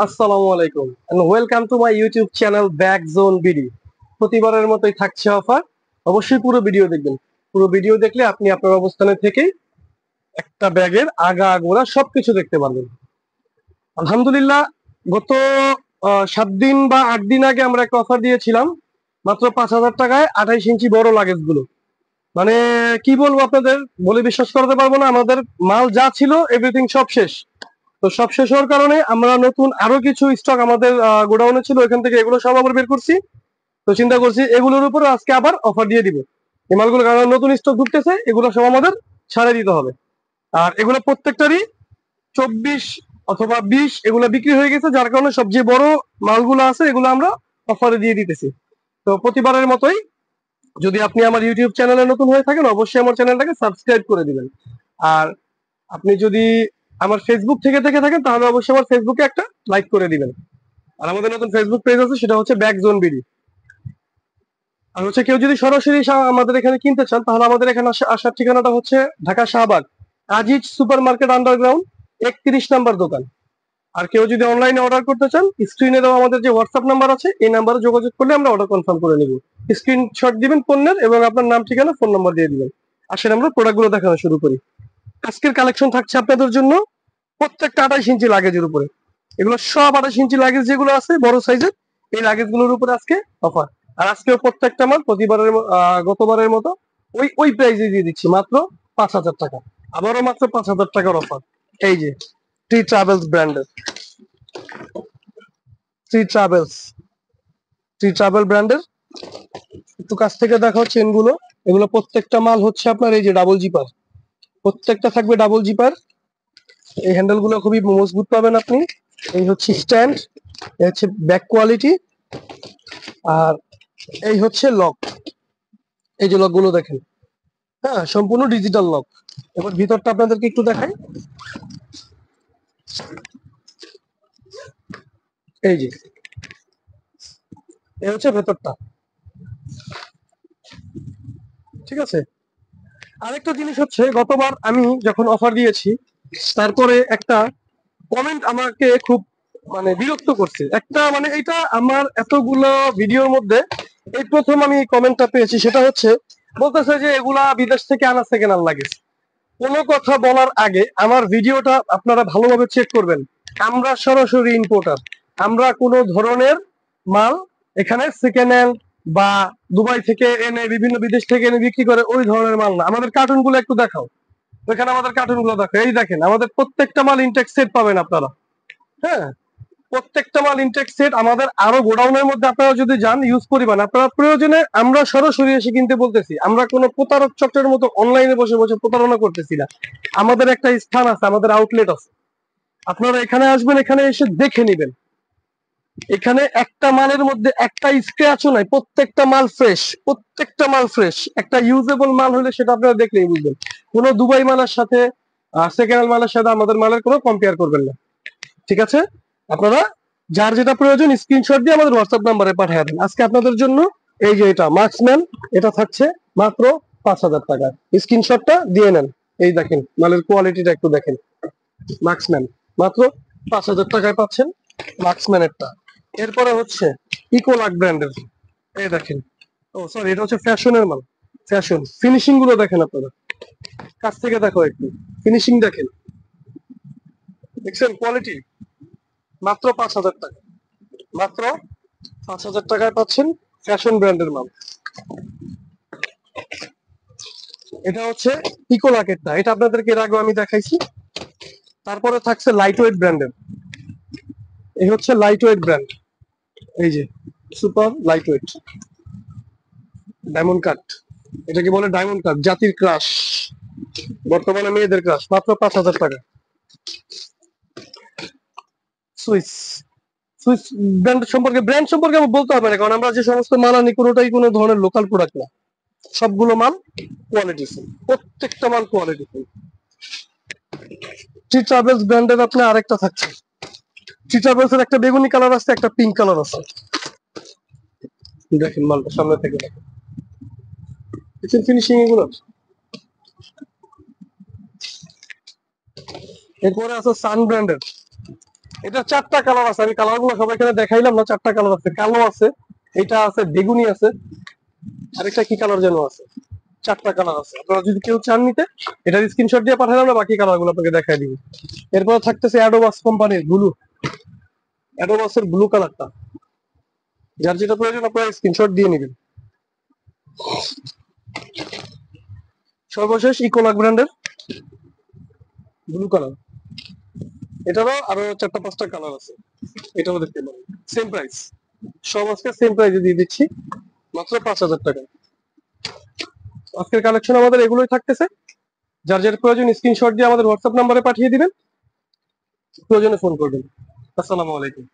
আসসালামু আলাইকুম and welcome to my YouTube channel Back Zone BD। প্রতিবারের মতোই থাকছে অফার, অবশ্যই পুরো ভিডিও দেখবেন। পুরো ভিডিও দেখলে আপনি আপনার অবস্থানে থেকেই একটা ব্যাগের আগা আগোড়া সবকিছু দেখতে পারবেন। আলহামদুলিল্লাহ, গত 7 দিন বা 8 দিন আগে আমরা একটা অফার দিয়েছিলাম মাত্র 5,000 টাকায় 28 ইঞ্চি বড় লাগেজ গুলো। মানে কি বলবো আপনাদের, বলে বিশ্বাস করতে পারবো না। আমাদের মাল যা ছিল এভরিথিং সব শেষ। তো সব শেষ হওয়ার কারণে আমরা নতুন আরো কিছু স্টক আমাদের গোডাউনে ছিল, ওইখান থেকে এগুলো সব আবার বের করছি। তো চিন্তা করছি এগুলোর উপর আজকে আবার অফার দিয়ে দিব। এই মালগুলো কারণ নতুন স্টক ঢুকতেছে, এগুলো সব আমাদের ছাড়ে দিতে হবে। আর এগুলো প্রত্যেকটারই 24 অথবা 20 এগুলো বিক্রি হয়ে গেছে, যার কারণে সবচেয়ে বড় মালগুলো আছে এগুলো আমরা অফারে দিয়ে দিতেছি। তো প্রতিবারের মতোই, যদি আপনি আমার ইউটিউব চ্যানেলে নতুন হয়ে থাকেন অবশ্যই আমার চ্যানেলটাকে সাবস্ক্রাইব করে দিবেন। আর আপনি যদি আমার ফেসবুক থেকে থাকেন তাহলে অবশ্যই আমার ফেসবুকে একটা লাইক করে দিবেন। আর আমাদের নতুন ফেসবুক পেজ আছে, সেটা হচ্ছে ব্যাক জোন বিডি। আর হচ্ছে কেউ যদি সরাসরি আমাদের এখানে কিনতে চান তাহলে আমাদের এখানে আসার ঠিকানাটা হচ্ছে Dhaka Shahbag Aziz super market underground 31 number দোকান। আর কেউ যদি অনলাইনে অর্ডার করতে চান, স্ক্রিনে দেওয়া আমাদের যে হোয়াটসঅ্যাপ নাম্বার আছে এই নাম্বারে যোগাযোগ করলে আমরা অর্ডার কনফার্ম করে নিব। স্ক্রিনশট দিবেন পণ্যের এবং আপনার নাম ঠিকানা ফোন নাম্বার দিয়ে দিবেন। আসলে আমরা প্রোডাক্টগুলো দেখানো শুরু করি। আজকের কালেকশন থাকছে আপনাদের জন্য প্রত্যেকটা 28 ইঞ্চি লাগেজের উপরে। এগুলো সব 28 ইঞ্চি লাগেজ যেগুলো আছে বড় সাইজের, এই লাগেজ গুলোর উপরে আজকে অফার। আর আজকেও প্রত্যেকটা মাল প্রতিবারের গতবারের মতো ওই প্রাইসে দিয়ে দিচ্ছি, মাত্র 5,000 টাকা। আবারও মাত্র 5,000 টাকার অফার। এই যে ট্রি ট্রাভেলস ব্র্যান্ডের, ট্রি ট্রাভেলস, ট্রি ট্রাভেল ব্র্যান্ডের একটু কাছ থেকে দেখাও চেনগুলো। এগুলো প্রত্যেকটা মাল হচ্ছে আপনার এই যে ডাবল জিপার, প্রত্যেকটা থাকবে ডাবল জিপার। এই হ্যান্ডেল গুলো খুবই মজবুত পাবেন আপনি। এই হচ্ছে স্ট্যান্ড, এই হচ্ছে ব্যাক কোয়ালিটি, আর এই হচ্ছে লক। এই যে লক গুলো দেখেন, হ্যাঁ সম্পূর্ণ ডিজিটাল লক। এবার ভিতরটা আপনাদেরকে একটু দেখাই। এই যে এই হচ্ছে ভেতরটা, ঠিক আছে। আরেকটা জিনিস হচ্ছে, গতবার আমি যখন অফার দিয়েছি তারপরে একটা কমেন্ট আমাকে খুব বিরক্ত করছে। একটা এটা আমার এতগুলো ভিডিওর মধ্যে এই প্রথম আমি এই কমেন্টটা পেয়েছি। সেটা হচ্ছে বলতেছে যে এগুলা বিদেশ থেকে আনা সেকেন্ড হ্যান্ড লাগে। কোনো কথা বলার আগে আমার ভিডিওটা আপনারা ভালোভাবে চেক করবেন। আমরা সরাসরি ইম্পোর্টার, আমরা কোনো ধরনের মাল এখানে সেকেন্ড হ্যান্ড বা দুবাই থেকে এনে বিভিন্ন বিদেশ থেকে এনে বিক্রি করে ওই ধরনের মাল না। আমাদের কার্টুন গুলো একটু দেখাও, এখানে আমাদের কার্টুন গুলো দেখো। এই দেখেন আমাদের প্রত্যেকটা মাল ইনটেক সেট পাবেন আপনারা। হ্যাঁ, প্রত্যেকটা মাল ইনটেক সেট। আমাদের আরো গোডাউনের মধ্যে আপনারা যদি যান ইউজ করিবেন আপনারা প্রয়োজনে। আমরা সরাসরি এসে কিনতে বলতেছি, আমরা কোনো প্রতারক চক্রের মতো অনলাইনে বসে বসে প্রতারণা করতেছি না। আমাদের একটা স্থান আছে, আমাদের আউটলেট আছে। আপনারা এখানে আসবেন, এখানে এসে দেখে নিবেন। এখানে একটা মালের মধ্যে একটা স্ক্র্যাচও নাই, প্রত্যেকটা মাল ফ্রেশ, প্রত্যেকটা মাল ফ্রেশ। একটা ইউজেবল মাল হলে সেটা আপনারা দেখলেই বুঝবেন। কোনো দুবাই মালের সাথে সেকেন্ড হ্যান্ড মালের সাথে আমাদের মালের কোনো কম্পেয়ার করবেন না, ঠিক আছে। আপনারা যার যেটা প্রয়োজন স্ক্রিনশট দিয়ে আমাদের হোয়াটসঅ্যাপ নাম্বারে পাঠিয়ে দেন। আজকে আপনাদের জন্য এই যে এটা মার্কসম্যান, এটা থাকছে মাত্র 5,000 টাকা। স্ক্রিনশটটা দিয়ে নেন। এই দেখেন মালের কোয়ালিটিটা একটু দেখেন। মার্কসম্যান মাত্র 5,000 টাকায় পাচ্ছেন মার্কসম্যানেরটা। এরপরে হচ্ছে ইকোলাক ব্র্যান্ডের, এই দেখেন। ও সরি, এটা হচ্ছে ফ্যাশনের মাল। ফ্যাশন ফিনিশিং গুলো দেখেন আপনারা, কাছ থেকে দেখো একটু, ফিনিশিং দেখেন, দেখছেন কোয়ালিটি। মাত্র 5,000 টাকা, মাত্র 5,000 টাকায় পাচ্ছেন ফ্যাশন ব্র্যান্ডের মাল। এটা হচ্ছে ইকোলাকেরটা, এটা আপনাদেরকে এর আগে আমি দেখাইছি। তারপরে থাকছে লাইট ওয়েট ব্র্যান্ডের, এই হচ্ছে লাইট ওয়েট ব্র্যান্ড। এই যে super light weight diamond cut, এটাকে বলে ডায়মন্ড কাট, জাতির ক্রাশ, বর্তমানে মেয়েদের ক্রাশ। মাত্র 5,000 টাকা। সুইস, সুইস ব্র্যান্ড সম্পর্কে আমি বলতে হবে না, কারণ আমরা যে সমস্ত মাল আনি কোনোটাই কোনো ধরনের লোকাল প্রোডাক্ট না। সবগুলো মাল কোয়ালিটিফুল, প্রত্যেকটা মাল কোয়ালিটিফুল। টি ট্রাভেলস ব্র্যান্ডের আপনার আরেকটা থাকছে। টি ট্রাভেলস এর একটা বেগুনি কালার আছে, একটা পিঙ্ক কালার আছে। দেখেন মালটা সামনে থেকে দেখেন, দেখেন ফিনিশিং এগুলো। এরপরে আছে সান ব্র্যান্ডের, এটা 4টা কালার আছে, আমি কালার গুলো সবাই এখানে দেখাইলাম না। 4টা কালার আছে, কালো আছে, এটা আছে, বেগুনি আছে, আরেকটা কি কালার যেন আছে। 4টা কালার আছে। আপনারা যদি কেউ চান নিতে, এটার স্ক্রিনশট দিয়ে পাঠালাম, না বাকি কালার গুলো আপনাকে দেখাই দিব। এরপর থাকতেছে অ্যাডোবাস কোম্পানির ব্লু, অ্যাডোবাসের ব্লু কালারটা। যার যেটা প্রয়োজন আপনারা স্ক্রিনশট দিয়ে নেবেন। সর্বশেষ ইকোলাক ব্র্যান্ডের ব্লু কালার, এটারও আরো 4টা 5টা কালার আছে, এটাও দেখতে পারেন। সেম প্রাইস, সব আজকে সেম প্রাইসে দিয়ে দিচ্ছি, মাত্র 5,000 টাকা। আজকের কালেকশন আমাদের এগুলোই থাকতেছে। যার যার প্রয়োজন স্ক্রিনশট দিয়ে আমাদের হোয়াটসঅ্যাপ নাম্বারে পাঠিয়ে দিবেন, প্রয়োজনে ফোন করবেন। আসসালামু আলাইকুম।